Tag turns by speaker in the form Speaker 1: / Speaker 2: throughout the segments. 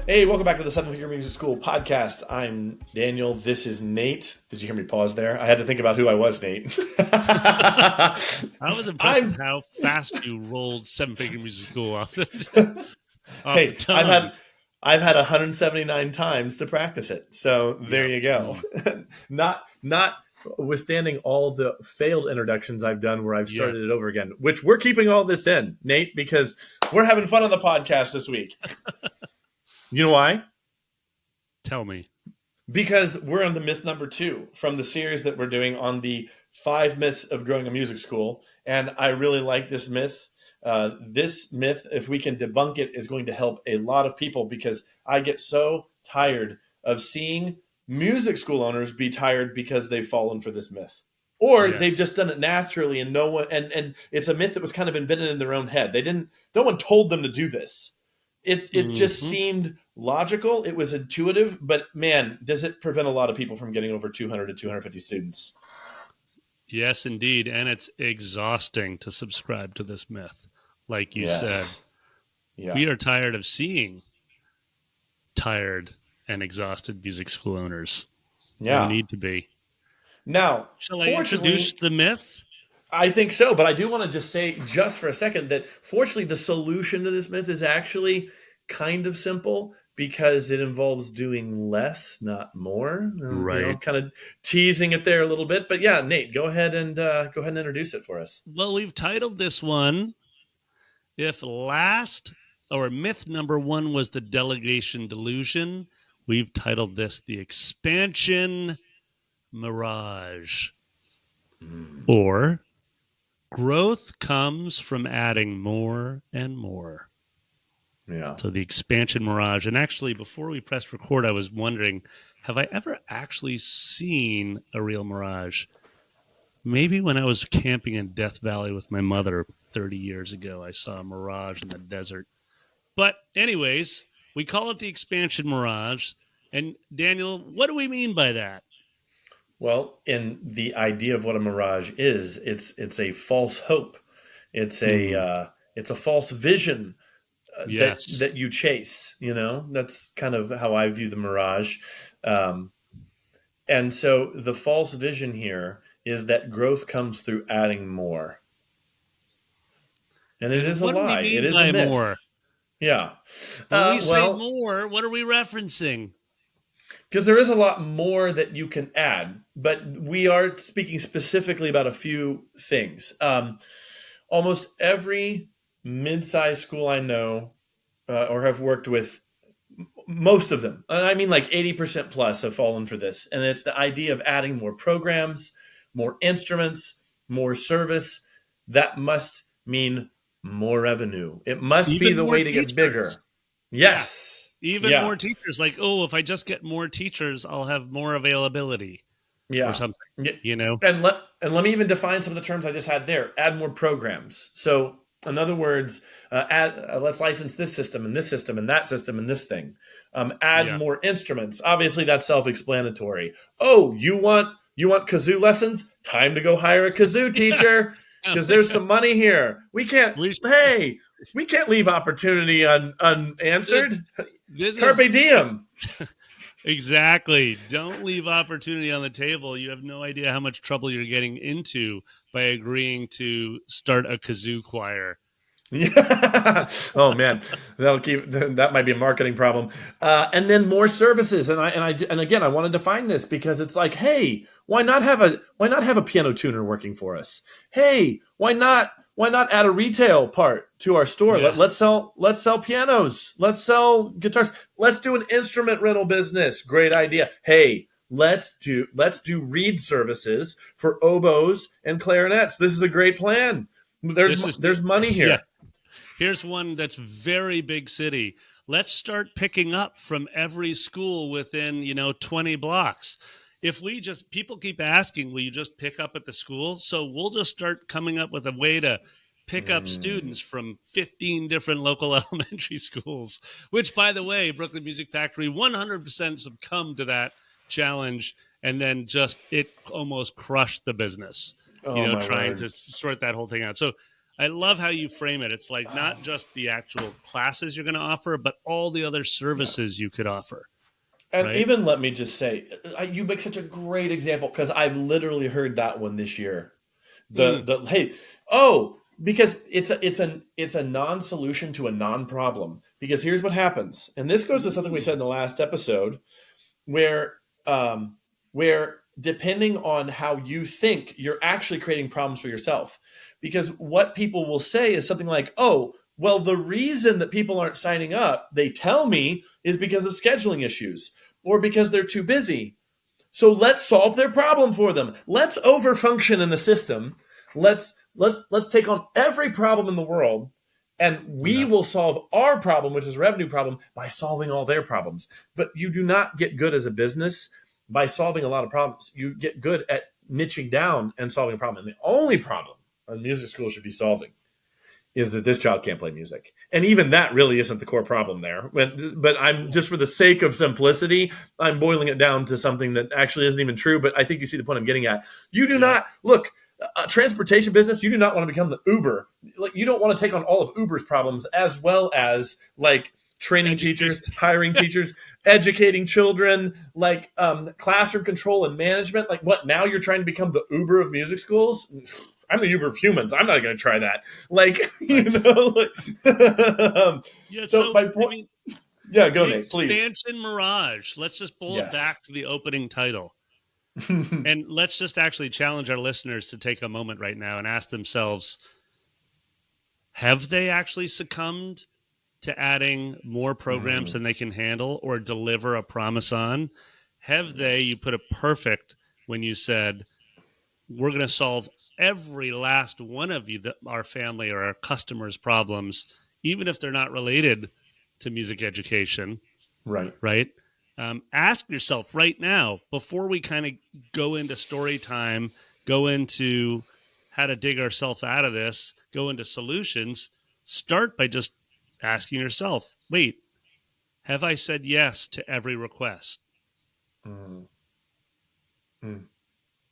Speaker 1: Hey, welcome back to the 7Figure Music School podcast. I'm Daniel. This is Nate. Did you hear me pause there? I had to think about who I was, Nate.
Speaker 2: I was impressed with
Speaker 1: I'm
Speaker 2: how fast you rolled 7 Figure Music School off the
Speaker 1: Hey, I've
Speaker 2: tongue.
Speaker 1: had I've had 179 times to practice it. So there
Speaker 2: Yep.
Speaker 1: you go. Not withstanding all the failed introductions I've done where I've
Speaker 2: Yeah.
Speaker 1: started it over again, which we're keeping all this in, Nate, because we're having fun on the podcast this week. You know why?
Speaker 2: Tell me.
Speaker 1: Because we're on the myth number 2 from the series that we're doing on the 5 myths of growing a music school. And I really like this myth. This myth, if we can debunk it, is going to help a lot of people because I get so tired of seeing music school owners be tired because they've fallen for this myth. Or
Speaker 2: Yes.
Speaker 1: they've just done it naturally and no one and it's a myth that was kind of invented in their own head. No one told them to do this. It just
Speaker 2: Mm-hmm.
Speaker 1: seemed logical. It was intuitive, but man, does it prevent a lot of people from getting over 200 to 250 students?
Speaker 2: Yes, indeed. And it's exhausting to subscribe to this myth. Like you said,
Speaker 1: Yes. Yeah.
Speaker 2: we are tired of seeing tired and exhausted music school owners. No
Speaker 1: Yeah.
Speaker 2: need to be.
Speaker 1: Now,
Speaker 2: Shall I introduce
Speaker 1: fortunately,
Speaker 2: the myth?
Speaker 1: I think so, but I do want to just say, just for a second, that fortunately the solution to this myth is actually kind of simple because it involves doing less, not more.
Speaker 2: Right.
Speaker 1: Kind of teasing it there a little bit. But yeah, Nate, go ahead and introduce it for us.
Speaker 2: Well, we've titled this one If last or myth number 1 was the delegation delusion, we've titled this the expansion mirage. Or growth comes from adding more and more.
Speaker 1: Yeah.
Speaker 2: So the expansion mirage. And actually, before we pressed record, I was wondering, have I ever actually seen a real mirage? Maybe when I was camping in Death Valley with my mother 30 years ago, I saw a mirage in the desert. But anyways, we call it the expansion mirage. And Daniel, what do we mean by that?
Speaker 1: Well, in the idea of what a mirage is, it's a false hope. It's a
Speaker 2: Hmm.
Speaker 1: uh, it's a false vision
Speaker 2: Yes.
Speaker 1: that you chase. That's kind of how I view the mirage. Um, and so the false vision here is that growth comes through adding more, and it
Speaker 2: And
Speaker 1: is a
Speaker 2: what do we
Speaker 1: lie. It
Speaker 2: mean
Speaker 1: is a
Speaker 2: by
Speaker 1: myth.
Speaker 2: more?
Speaker 1: Yeah.
Speaker 2: When we say
Speaker 1: Well,
Speaker 2: more, what are we referencing?
Speaker 1: because there is a lot more that you can add, but we are speaking specifically about a few things. Almost every mid-sized school I know or have worked with, most of them, and I mean like 80% plus, have fallen for this. And it's the idea of adding more programs, more instruments, more service. That must mean more revenue. It must be
Speaker 2: Even
Speaker 1: the
Speaker 2: more
Speaker 1: way to get
Speaker 2: teachers.
Speaker 1: bigger.
Speaker 2: Yeah.
Speaker 1: Yes.
Speaker 2: Even
Speaker 1: Yeah.
Speaker 2: more teachers. Like, oh, if I just get more teachers, I'll have more availability or
Speaker 1: Yeah.
Speaker 2: something,
Speaker 1: Yeah.
Speaker 2: you know?
Speaker 1: And let me even define some of the terms I just had there. Add more programs. So, in other words, let's license this system and this system and that system and this thing. Add
Speaker 2: Yeah.
Speaker 1: more instruments. Obviously, that's self-explanatory. Oh, you want kazoo lessons? Time to go hire a kazoo teacher because there's some money here. We can't.
Speaker 2: We,
Speaker 1: Hey, we can't leave opportunity unanswered.
Speaker 2: this is
Speaker 1: Carpe diem.
Speaker 2: exactly. Don't leave opportunity on the table. You have no idea how much trouble you're getting into by agreeing to start a kazoo choir.
Speaker 1: Yeah. Oh man, that might be a marketing problem. And then more services. And again, I want to define this because it's like, hey, why not have a piano tuner working for us? Hey, why not add a retail part to our store?
Speaker 2: Yeah.
Speaker 1: Let's sell pianos. Let's sell guitars. Let's do an instrument rental business. Great idea. Hey, let's do reed services for oboes and clarinets. This is a great plan.
Speaker 2: This is,
Speaker 1: There's money
Speaker 2: yeah.
Speaker 1: here.
Speaker 2: Here's one that's very big city. Let's start picking up from every school within, 20 blocks. If we just, people keep asking, will you just pick up at the school? So we'll just start coming up with a way to pick up
Speaker 1: Mm.
Speaker 2: students from 15 different local elementary schools, which, by the way, Brooklyn Music Factory 100% succumbed to that challenge. And then just, it almost crushed the business,
Speaker 1: Oh my
Speaker 2: trying
Speaker 1: word.
Speaker 2: to sort that whole thing out. So I love how you frame it. It's like not just the actual classes you're going to offer, but all the other
Speaker 1: Yeah.
Speaker 2: services you could offer,
Speaker 1: And
Speaker 2: right?
Speaker 1: even let me just say, you make such a great example because I've literally heard that one this year.
Speaker 2: Mm,
Speaker 1: The hey, oh, because it's a non-solution to a non-problem. Because here's what happens, and this goes to something we said in the last episode, where um, where depending on how you think, you're actually creating problems for yourself. Because what people will say is something like, "Oh, well, the reason that people aren't signing up, they tell me, is because of scheduling issues or because they're too busy. So let's solve their problem for them. Let's overfunction in the system. Let's take on every problem in the world, and we
Speaker 2: yeah,
Speaker 1: will solve our problem, which is a revenue problem, by solving all their problems. But you do not get good as a business by solving a lot of problems. You get good at niching down and solving a problem. And the only problem a music school should be solving is that this child can't play music. And even that really isn't the core problem there. But I'm just, for the sake of simplicity, I'm boiling it down to something that actually isn't even true. But I think you see the point I'm getting at. You do
Speaker 2: yeah.
Speaker 1: not look, a transportation business. You do not want to become the Uber. Like, you don't want to take on all of Uber's problems, as well as like training teachers,
Speaker 2: Education.
Speaker 1: hiring teachers, educating children, like classroom control and management. Like, what, now you're trying to become the Uber of music schools? I'm the Uber of humans. I'm not going to try that. Like,
Speaker 2: Right. Yeah.
Speaker 1: So
Speaker 2: So,
Speaker 1: my
Speaker 2: I
Speaker 1: point.
Speaker 2: mean,
Speaker 1: Yeah, go
Speaker 2: the
Speaker 1: Nate, please.
Speaker 2: expansion mirage. Let's just pull it
Speaker 1: Yes.
Speaker 2: back to the opening title. And let's just actually challenge our listeners to take a moment right now and ask themselves, have they actually succumbed to adding more programs than they can handle or deliver a promise on? Have they,
Speaker 1: Yes.
Speaker 2: you put it perfect when you said, we're going to solve every last one of you, our family or our customers' problems, even if they're not related to music education,
Speaker 1: Right.
Speaker 2: right? Ask yourself right now, before we kind of go into story time, go into how to dig ourselves out of this, go into solutions, start by just asking yourself, wait, have I said yes to every request?
Speaker 1: Mm, mm,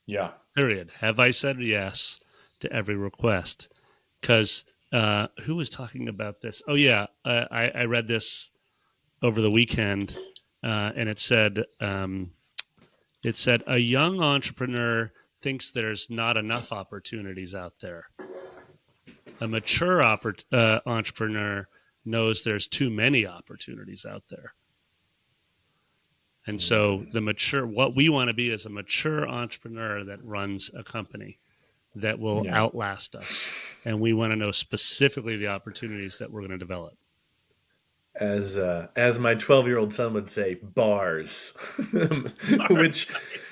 Speaker 1: yeah.
Speaker 2: Period. Have I said yes to every request? Because who was talking about this? Oh, yeah. I read this over the weekend, and it said a young entrepreneur thinks there's not enough opportunities out there. A mature entrepreneur knows there's too many opportunities out there. And so what we want to be is a mature entrepreneur that runs a company that will
Speaker 1: Yeah.
Speaker 2: outlast us. And we want to know specifically the opportunities that we're going to develop.
Speaker 1: As my 12-year-old son would say, bars, which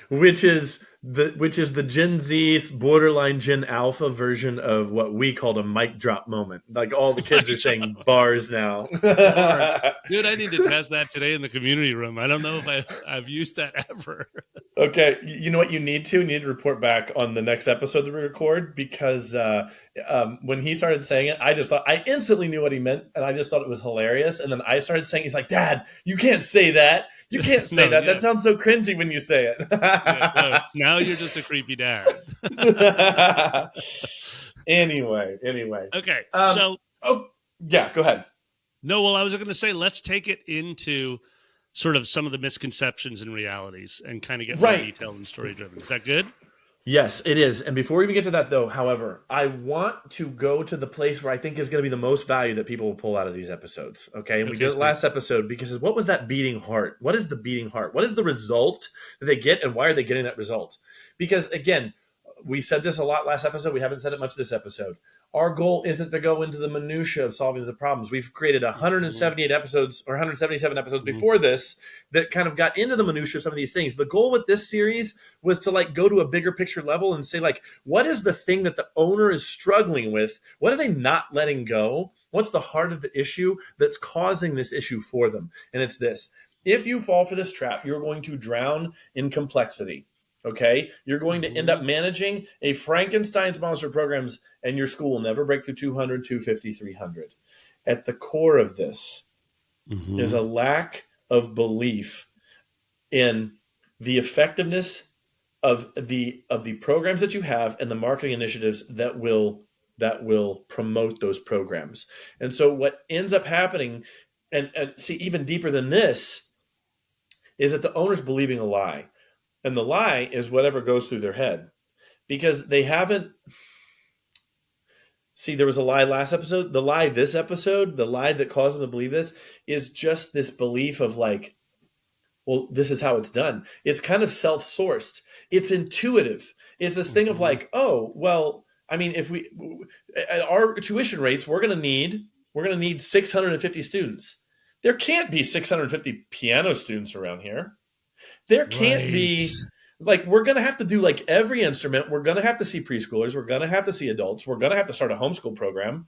Speaker 1: which is the Gen Z borderline Gen Alpha version of what we called a mic drop moment. Like, all the kids are saying bars now.
Speaker 2: Bars. Dude, I need to test that today in the community room. I don't know if I've used that ever.
Speaker 1: Okay, you know what you need to? You need to report back on the next episode that we record, because when he started saying it, I instantly knew what he meant, and I just thought it was hilarious. And then I started saying, he's like, "Dad, you can't say that. You can't say
Speaker 2: No,
Speaker 1: that.
Speaker 2: yeah.
Speaker 1: That sounds so cringy when you say
Speaker 2: Yeah, no.
Speaker 1: it."
Speaker 2: Now you're just a creepy dad.
Speaker 1: Anyway.
Speaker 2: Okay.
Speaker 1: Um,
Speaker 2: So,
Speaker 1: oh, yeah, go ahead.
Speaker 2: no, well, I was going to say, let's take it into sort of some of the misconceptions and realities and kind of get more
Speaker 1: Right.
Speaker 2: detailed and story driven. Is that good?
Speaker 1: Yes, it is. And before we even get to that, though, however, I want to go to the place where I think is going to be the most value that people will pull out of these episodes. Okay. And we
Speaker 2: Okay,
Speaker 1: did it
Speaker 2: sweet.
Speaker 1: last episode, because what was that beating heart? What is the beating heart? What is the result that they get, and why are they getting that result? Because, again, we said this a lot last episode. We haven't said it much this episode. Our goal isn't to go into the minutia of solving the problems. We've created
Speaker 2: Mm-hmm.
Speaker 1: 178 episodes, or 177 episodes
Speaker 2: Mm-hmm.
Speaker 1: before this, that kind of got into the minutia of some of these things. The goal with this series was to, like, go to a bigger picture level and say, like, what is the thing that the owner is struggling with? What are they not letting go? What's the heart of the issue that's causing this issue for them? And it's this: if you fall for this trap, you're going to drown in complexity. Okay, you're going to end
Speaker 2: Mm-hmm.
Speaker 1: up managing a Frankenstein's monster programs, and your school will never break through 200, 250, 300. At the core of this is
Speaker 2: Mm-hmm.
Speaker 1: a lack of belief in the effectiveness of the programs that you have, and the marketing initiatives that will that will promote those programs. And so what ends up happening, and see, even deeper than this, is that the owner's believing a lie. And the lie is whatever goes through their head because they haven't. See, there was a lie last episode. The lie this episode, the lie that caused them to believe this, is just this belief of like, well, this is how it's done. It's kind of self-sourced. It's intuitive. It's this thing of
Speaker 2: Mm-hmm.
Speaker 1: like, oh, well, I mean, if we at our tuition rates, we're going to need 650 students. There can't be 650 piano students around here. There can't
Speaker 2: Right.
Speaker 1: be, like, we're going to have to do like every instrument. We're going to have to see preschoolers. We're going to have to see adults. We're going to have to start a homeschool program.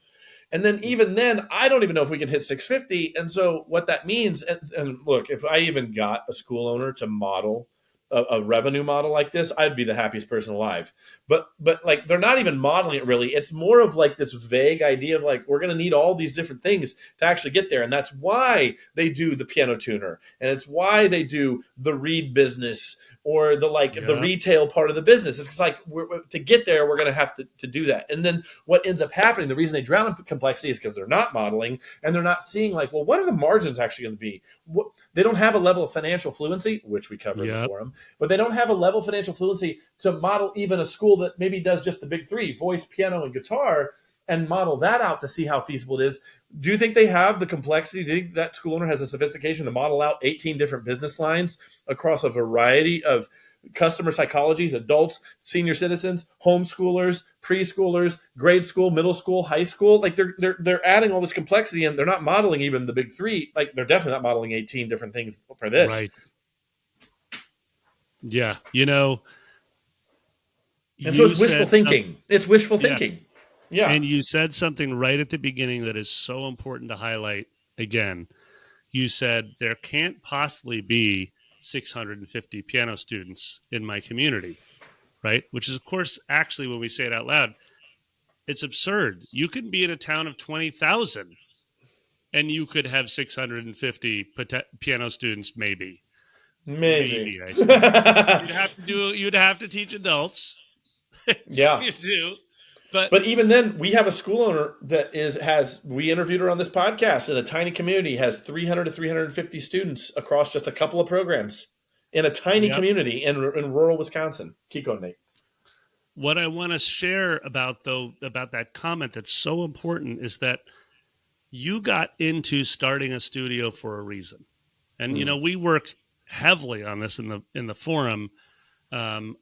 Speaker 1: And then even then, I don't even know if we can hit 650. And so what that means, and look, if I even got a school owner to model a revenue model like this, I'd be the happiest person alive. But like they're not even modeling it really. It's more of like this vague idea of like we're going to need all these different things to actually get there, and that's why they do the piano tuner, and it's why they do the reed business or the
Speaker 2: Yep.
Speaker 1: retail part of the business. It's like to get there, we're going to have to do that. And then what ends up happening, the reason they drown in complexity is because they're not modeling and they're not seeing like, well, what are the margins actually going to be? They don't have a level of financial fluency, which we cover in the
Speaker 2: Yep.
Speaker 1: forum, but they don't have a level of financial fluency to model even a school that maybe does just the big three, voice, piano, and guitar, and model that out to see how feasible it is. Do you think they have the complexity? Do you think that school owner has the sophistication to model out 18 different business lines across a variety of customer psychologies, adults, senior citizens, homeschoolers, preschoolers, grade school, middle school, high school? Like they're adding all this complexity and they're not modeling even the big three. Like they're definitely not modeling 18 different things for this.
Speaker 2: Right. Yeah. You know,
Speaker 1: And so
Speaker 2: you
Speaker 1: it's wishful
Speaker 2: said something.
Speaker 1: thinking. It's wishful
Speaker 2: Yeah.
Speaker 1: thinking. Yeah.
Speaker 2: And you said something right at the beginning that is so important to highlight again. You said there can't possibly be 650 piano students in my community, right? Which is, of course, actually, when we say it out loud, it's absurd. You can be in a town of 20,000 and you could have 650 piano students, maybe.
Speaker 1: Maybe.
Speaker 2: Maybe, I say. You'd have to teach adults.
Speaker 1: Yeah.
Speaker 2: You do. But
Speaker 1: But even then, we have a school owner that has we interviewed her on this podcast in a tiny community, has 300 to 350 students across just a couple of programs in a tiny
Speaker 2: yep.
Speaker 1: community in rural Wisconsin. Keep going, Nate.
Speaker 2: What I want to share about that comment that's so important is that you got into starting a studio for a reason. And
Speaker 1: Mm.
Speaker 2: we work heavily on this in the forum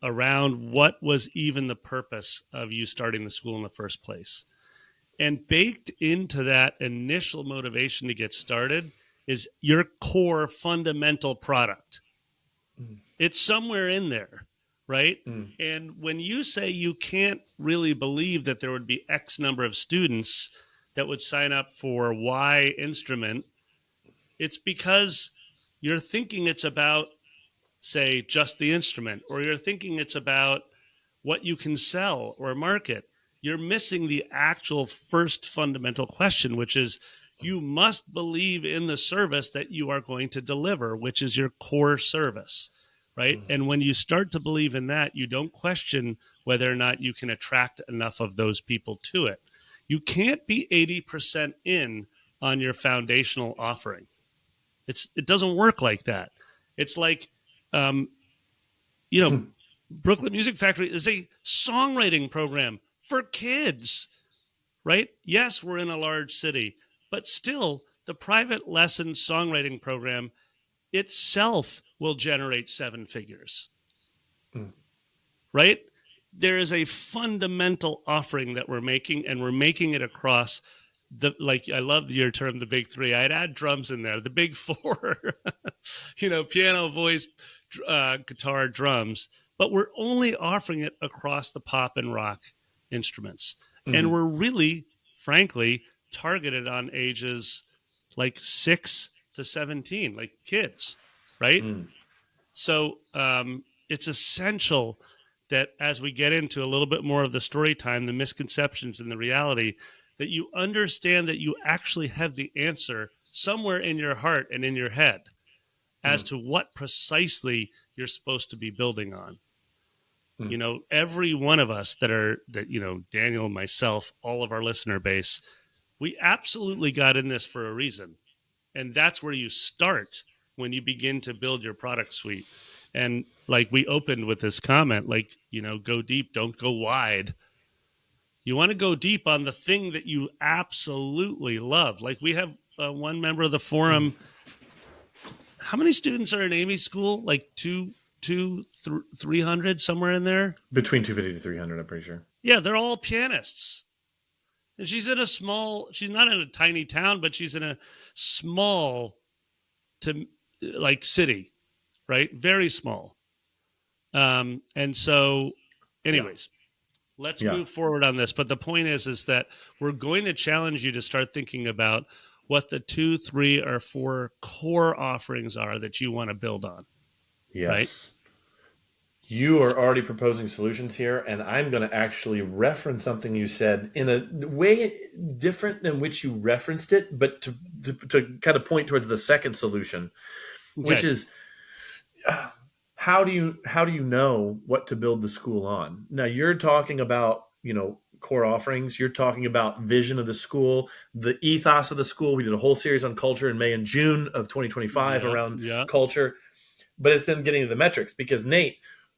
Speaker 2: around what was even the purpose of you starting the school in the first place. And baked into that initial motivation to get started is your core fundamental product.
Speaker 1: Mm.
Speaker 2: It's somewhere in there, right?
Speaker 1: Mm.
Speaker 2: And when you say you can't really believe that there would be X number of students that would sign up for Y instrument, it's because you're thinking it's about, say, just the instrument, or you're thinking it's about what you can sell or market. You're missing the actual first fundamental question, which is you must believe in the service that you are going to deliver, which is your core service, right?
Speaker 1: Mm.
Speaker 2: And when you start to believe in that, you don't question whether or not you can attract enough of those people to it. You can't be 80% in on your foundational offering. It doesn't work like that. It's like, um, you know, Brooklyn Music Factory is a songwriting program for kids, right? Yes, we're in a large city, but still, the private lesson songwriting program itself will generate seven figures,
Speaker 1: Mm.
Speaker 2: right? There is a fundamental offering that we're making, and we're making it across like I love your term, the big three. I'd add drums in there, the big four, piano, voice, guitar, drums. But we're only offering it across the pop and rock instruments. And
Speaker 1: Mm.
Speaker 2: we're really, frankly, targeted on ages like 6 to 17, like kids, right?
Speaker 1: Mm.
Speaker 2: So it's essential that as we get into a little bit more of the story time, the misconceptions and the reality, that you understand that you actually have the answer somewhere in your heart and in your head as
Speaker 1: Mm.
Speaker 2: to what precisely you're supposed to be building on.
Speaker 1: Mm.
Speaker 2: Every one of us Daniel, myself, all of our listener base, we absolutely got in this for a reason. And that's where you start when you begin to build your product suite. And like we opened with this comment, like, go deep, don't go wide. You want to go deep on the thing that you absolutely love. Like we have one member of the
Speaker 1: Mm.
Speaker 2: forum. How many students are in Amy's school? Like 300, somewhere in there.
Speaker 1: Between 250 to 300, I'm pretty sure.
Speaker 2: Yeah, they're all pianists. And she's not in a tiny town, but she's in a small to like city, right? Very small. And so,
Speaker 1: Yeah.
Speaker 2: anyways, let's
Speaker 1: Yeah.
Speaker 2: move forward on this. But the point is that we're going to challenge you to start thinking about what the 2, 3, or 4 core offerings are that you want to build on, right?
Speaker 1: Yes. You are already proposing solutions here, and I'm going to actually reference something you said in a way different than which you referenced it, but to kind of point towards the second solution, which
Speaker 2: Okay.
Speaker 1: is how do you know what to build the school on? Now you're talking about core offerings. You're talking about vision of the school, the ethos of the school. We did a whole series on culture in May and June of 2025
Speaker 2: Yeah.
Speaker 1: around
Speaker 2: Yeah.
Speaker 1: culture, but it's then getting to the metrics because Nate,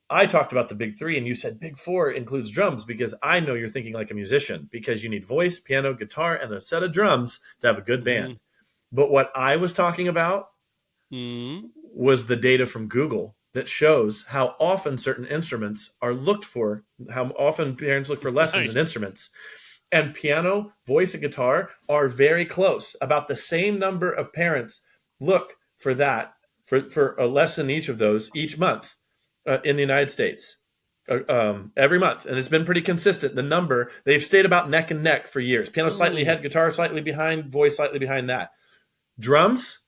Speaker 1: I talked about the big three and you said big four includes drums because I know you're thinking like a musician because you need voice, piano, guitar, and a set of drums to have a good
Speaker 2: Mm-hmm.
Speaker 1: band. But what I was talking about
Speaker 2: Mm-hmm.
Speaker 1: was the data from Google that shows how often certain instruments are looked for, how often parents look for lessons in
Speaker 2: Nice.
Speaker 1: instruments. And piano, voice, and guitar are very close. About the same number of parents look for that, for a lesson each of those each month in the United States. Every month, and it's been pretty consistent. The number, they've stayed about neck and neck for years. Piano slightly
Speaker 2: Ooh.
Speaker 1: ahead, guitar slightly behind, voice slightly behind that. Drums,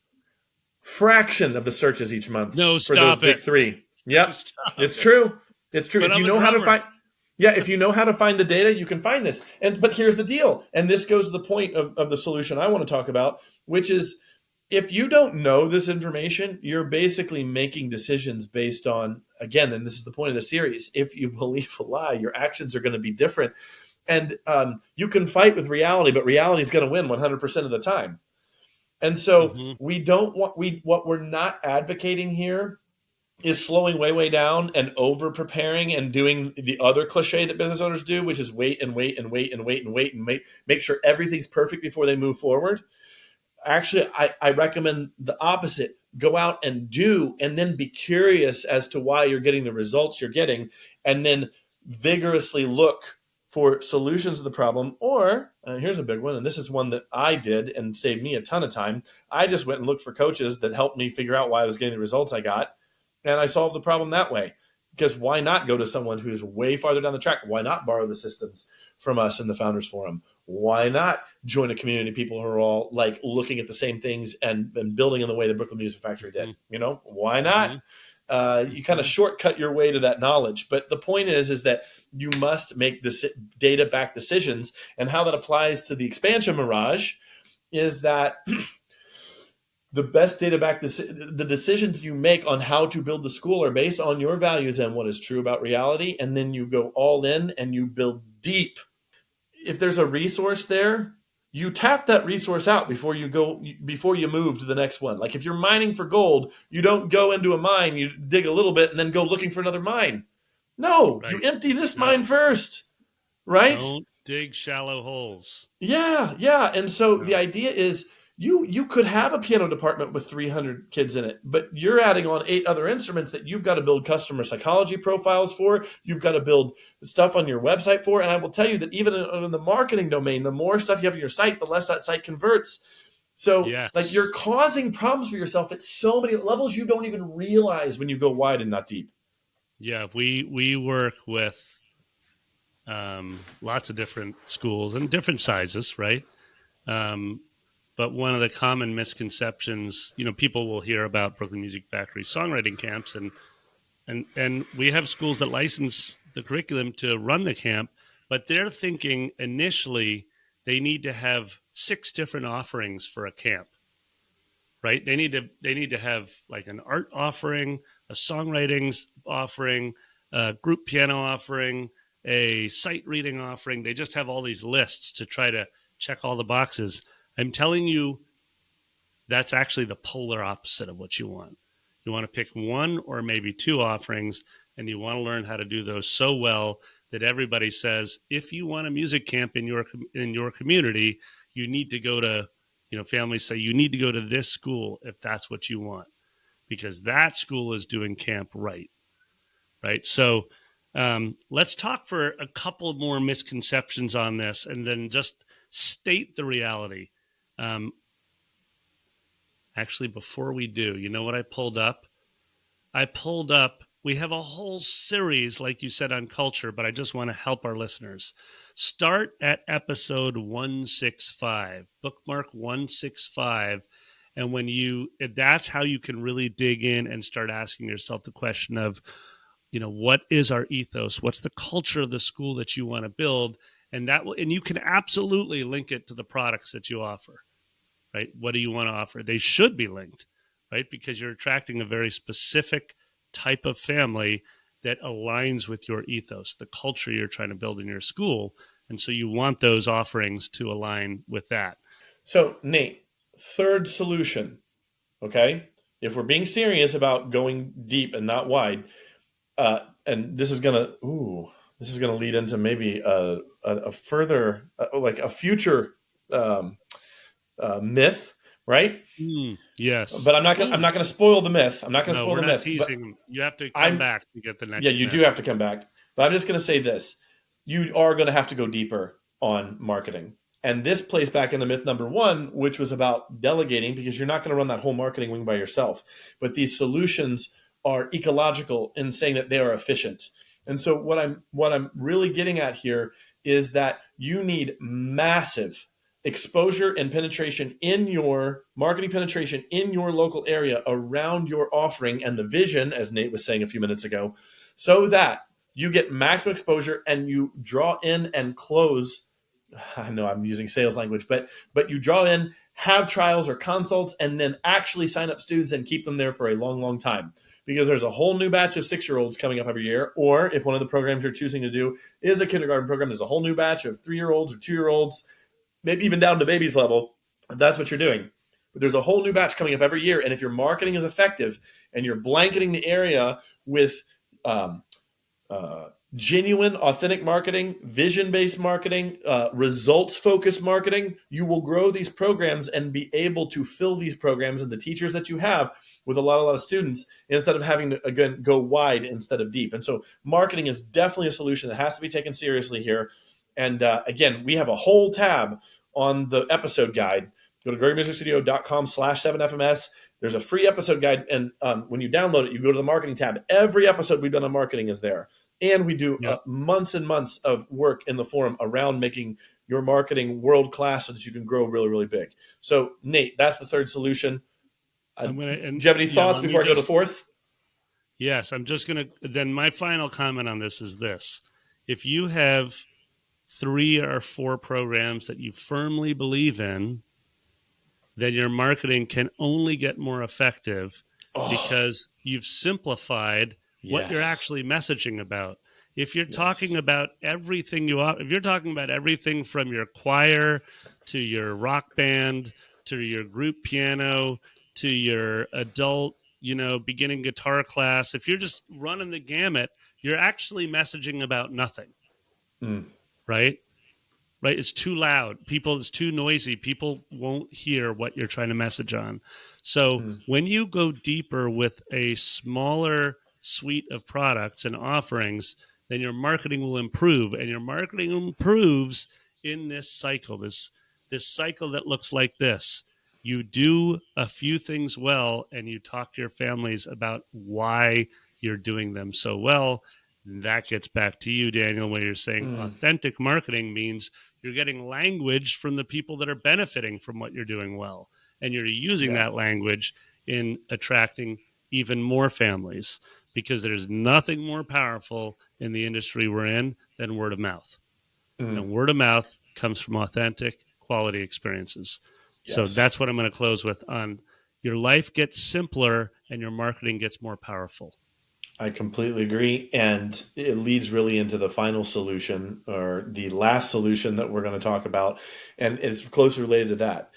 Speaker 1: fraction of the searches each month
Speaker 2: No,
Speaker 1: for those
Speaker 2: stop
Speaker 1: big
Speaker 2: it.
Speaker 1: three. Yep,
Speaker 2: Stop
Speaker 1: it's
Speaker 2: it.
Speaker 1: true. It's true.
Speaker 2: But
Speaker 1: If you
Speaker 2: I'm a
Speaker 1: know how to
Speaker 2: drummer.
Speaker 1: find, yeah, if you know how to find the data, you can find this. And but here's the deal, and this goes to the point of the solution I want to talk about, which is if you don't know this information, you're basically making decisions based on, again, and this is the point of the series. If you believe a lie, your actions are going to be different, and you can fight with reality, but reality is going to win 100% of the time. And so
Speaker 2: Mm-hmm.
Speaker 1: we don't want we what we're not advocating here is slowing way down and over preparing and doing the other cliche that business owners do, which is wait and wait and wait and wait and wait and make sure everything's perfect before they move forward. Actually, I recommend the opposite. Go out and do, and then be curious as to why you're getting the results you're getting, and then vigorously look for solutions to the problem. Or here's a big one, and this is one that I did and saved me a ton of time. I just went and looked for coaches that helped me figure out why I was getting the results I got, and I solved the problem that way. Because why not go to someone who's way farther down the track? Why not borrow the systems from us in the Founders Forum? Why not join a community of people who are all like looking at the same things and building in the way the Brooklyn Music Factory did? Why not?
Speaker 2: Mm-hmm.
Speaker 1: You kind of
Speaker 2: Mm-hmm.
Speaker 1: shortcut your way to that knowledge. But the point is that you must make this data-backed decisions, and how that applies to the expansion mirage is that the best data back the decisions you make on how to build the school are based on your values and what is true about reality, and then you go all in and you build deep. If there's a resource there, you tap that resource out before you move to the next one. Like if you're mining for gold, you don't go into a mine, you dig a little bit and then go looking for another mine. No, you
Speaker 2: Right.
Speaker 1: empty this
Speaker 2: Yep.
Speaker 1: mine first, right?
Speaker 2: Don't dig shallow holes.
Speaker 1: Yeah. And so the
Speaker 2: No.
Speaker 1: idea is you could have a piano department with 300 kids in it, but you're adding on 8 other instruments that you've got to build customer psychology profiles for. You've got to build stuff on your website for. And I will tell you that even in the marketing domain, the more stuff you have on your site, the less that site converts. So like you're
Speaker 2: Yes.
Speaker 1: causing problems for yourself at so many levels you don't even realize when you go wide and not deep.
Speaker 2: Yeah. We work with lots of different schools and different sizes, right? Um, but one of the common misconceptions, people will hear about Brooklyn Music Factory songwriting camps, and we have schools that license the curriculum to run the camp, but they're thinking initially they need to have 6 different offerings for a camp, right? They need to have like an art offering, a songwriting offering, a group piano offering, a sight reading offering. They just have all these lists to try to check all the boxes. I'm telling you, that's actually the polar opposite of what you want. You want to pick one or maybe two offerings, and you want to learn how to do those so well that everybody says, if you want a music camp in your community, you need to go to, families say you need to go to this school if that's what you want, because that school is doing camp right, right? So let's talk for a couple more misconceptions on this, and then just state the reality. Um, Actually, before we do, you know what I pulled up? We have a whole series, like you said, on culture, but I just want to help our listeners. Start at episode 165, bookmark 165. And that's how you can really dig in and start asking yourself the question of, what is our ethos? What's the culture of the school that you want to build? And you can absolutely link it to the products that you offer, right? What do you want to offer? They should be linked, right? Because you're attracting a very specific type of family that aligns with your ethos, the culture you're trying to build in your school. And so you want those offerings to align with that.
Speaker 1: So, Nate, third solution, okay? If we're being serious about going deep and not wide, and this is gonna lead into maybe a further, like a future um, myth, right?
Speaker 2: Yes.
Speaker 1: But I'm not gonna spoil the myth. I'm not gonna
Speaker 2: No,
Speaker 1: spoil
Speaker 2: we're
Speaker 1: the
Speaker 2: not
Speaker 1: myth. But
Speaker 2: teasing. You have to come
Speaker 1: I'm
Speaker 2: back to get the
Speaker 1: yeah,
Speaker 2: next
Speaker 1: you do
Speaker 2: myth.
Speaker 1: have to come back. But I'm just gonna say this: you are gonna have to go deeper on marketing. And this plays back into myth number one, which was about delegating, because you're not going to run that whole marketing wing by yourself. But these solutions are ecological in saying that they are efficient. And so what I'm really getting at here is that you need massive exposure and penetration in your marketing penetration in your local area around your offering and the vision, as Nate was saying a few minutes ago, so that you get maximum exposure and you draw in and close. I know I'm using sales language, but you draw in, have trials or consults, and then actually sign up students and keep them there for a long, long time. Because there's a whole new batch of 6-year-olds coming up every year. Or if one of the programs you're choosing to do is a kindergarten program, there's a whole new batch of 3-year-olds or 2-year-olds, maybe even down to babies level. If that's what you're doing. But there's a whole new batch coming up every year. And if your marketing is effective and you're blanketing the area with genuine, authentic marketing, vision based marketing, results focused marketing, you will grow these programs and be able to fill these programs and the teachers that you have with a lot of students instead of having to, again, go wide instead of deep. And so, marketing is definitely a solution that has to be taken seriously here. And again, we have a whole tab on the episode guide. Go to greatmusicstudio.com/7FMS. There's a free episode guide. And when you download it, you go to the marketing tab. Every episode we've done on marketing is there. And we do
Speaker 2: Yep.
Speaker 1: months and months of work in the forum around making your marketing world class so that you can grow really, really big. So, Nate, that's the third solution. Do you have any thoughts before I go to fourth?
Speaker 2: Yes, I'm just going to. Then my final comment on this is this. If you have 3 or 4 programs that you firmly believe in, then your marketing can only get more effective because you've simplified what you're
Speaker 1: Yes.
Speaker 2: actually messaging about. If you're talking
Speaker 1: Yes.
Speaker 2: about if you're talking about everything from your choir to your rock band to your group piano to your adult, beginning guitar class, if you're just running the gamut, you're actually messaging about nothing,
Speaker 1: Mm.
Speaker 2: right? Right, it's too loud, it's too noisy, people won't hear what you're trying to message on. So
Speaker 1: Mm.
Speaker 2: when you go deeper with a smaller suite of products and offerings, then your marketing will improve, and your marketing improves in this cycle that looks like this. You do a few things well and you talk to your families about why you're doing them so well. That gets back to you, Daniel, where you're saying
Speaker 1: Mm.
Speaker 2: authentic marketing means you're getting language from the people that are benefiting from what you're doing well. And you're using
Speaker 1: Yeah.
Speaker 2: that language in attracting even more families, because there's nothing more powerful in the industry we're in than word of mouth.
Speaker 1: Mm.
Speaker 2: And word of mouth comes from authentic quality experiences. So
Speaker 1: Yes.
Speaker 2: that's what I'm going to close with on your life gets simpler and your marketing gets more powerful.
Speaker 1: I completely agree. And it leads really into the final solution or the last solution that we're going to talk about. And it's closely related to that.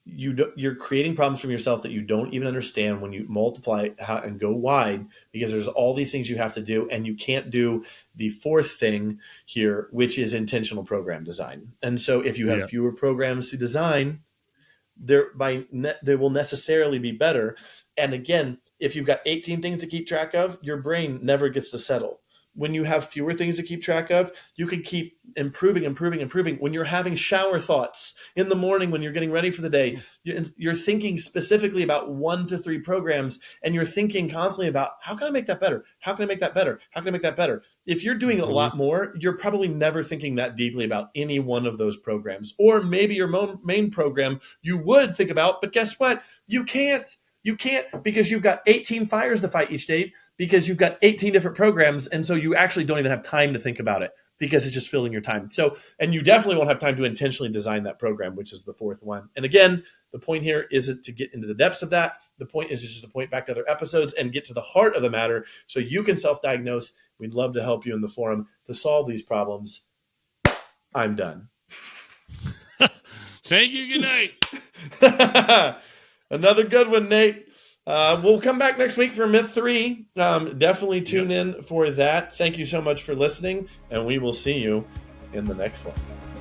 Speaker 1: You're creating problems from yourself that you don't even understand when you multiply and go wide, because there's all these things you have to do, and you can't do the fourth thing here, which is intentional program design. And so if you have
Speaker 2: Yeah.
Speaker 1: fewer programs to design, they will necessarily be better. And again, if you've got 18 things to keep track of, your brain never gets to settle. When you have fewer things to keep track of, you can keep improving. When you're having shower thoughts in the morning, when you're getting ready for the day, you're thinking specifically about 1 to 3 programs, and you're thinking constantly about, how can I make that better? How can I make that better? How can I make that better? If you're doing a
Speaker 2: Mm-hmm.
Speaker 1: lot more, you're probably never thinking that deeply about any one of those programs. Or maybe your main program you would think about, but guess what? You can't. You can't, because you've got 18 fires to fight each day, because you've got 18 different programs. And so you actually don't even have time to think about it, because it's just filling your time. So, and you definitely won't have time to intentionally design that program, which is the fourth one. And again, the point here isn't to get into the depths of that. The point is just to point back to other episodes and get to the heart of the matter so you can self-diagnose. We'd love to help you in the forum to solve these problems. I'm done.
Speaker 2: Thank you. Good night.
Speaker 1: Another good one, Nate. We'll come back next week for Myth 3. Definitely tune in for that. Thank you so much for listening, and we will see you in the next one.